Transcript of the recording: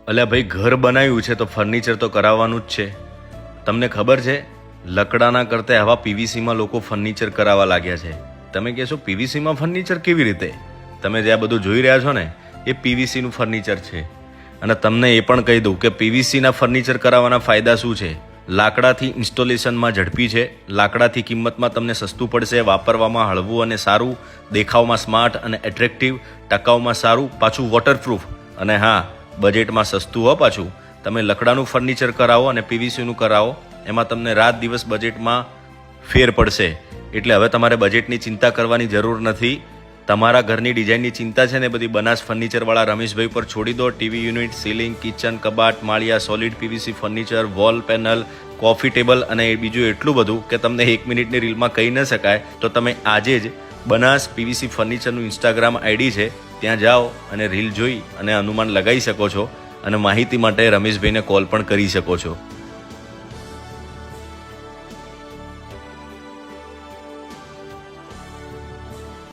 અલ્યા ભાઈ, ઘર બનાવ્યું છે તો ફર્નિચર તો કરાવવાનું જ છે. તમને ખબર છે, લકડાના કરતા આવા પીવીસીમાં લોકો ફર્નિચર કરાવવા લાગ્યા છે. તમે કહેશો પીવીસીમાં ફર્નિચર કેવી રીતે? તમે જે આ બધું જોઈ રહ્યા છો ને, એ પીવીસીનું ફર્નિચર છે. અને તમને એ પણ કહી દઉં કે પીવીસીના ફર્નિચર કરાવવાના ફાયદા શું છે. લાકડાથી ઇન્સ્ટોલેશનમાં ઝડપી છે, લાકડાથી કિંમતમાં તમને સસ્તું પડશે, વાપરવામાં હળવું અને સારું, દેખાવમાં સ્માર્ટ અને એટ્રેક્ટિવ, ટકાઉમાં સારું, પાછું વોટરપ્રૂફ, અને હા, બજેટમાં સસ્તું હો પાછું. તમે લકડાનું ફર્નિચર કરાવો અને પીવીસીનું કરાવો, એમાં તમને રાત દિવસ બજેટમાં ફેર પડશે. એટલે હવે તમારે બજેટની ચિંતા કરવાની જરૂર નથી. તમારા ઘરની ડિઝાઇનની ચિંતા છે ને બધી બનાસ ફર્નિચરવાળા રમેશભાઈ પર છોડી દો. ટીવી યુનિટ, સીલિંગ, કિચન, કબાટ, માળિયા, solid PVC furniture, wall panel, coffee table અને બીજું એટલું બધું કે તમને 1 મિનિટની રીલમાં કહી ન શકાય. તો તમે આજે જ બનાસ પીવીસી ફર્નિચરનું ઇન્સ્ટાગ્રામ આઈડી છે, ત્યાં જાઓ અને રીલ જોઈ અને અનુમાન લગાવી શકો છો. અને માહિતી માટે રમેશભાઈને કોલ પણ કરી શકો છો.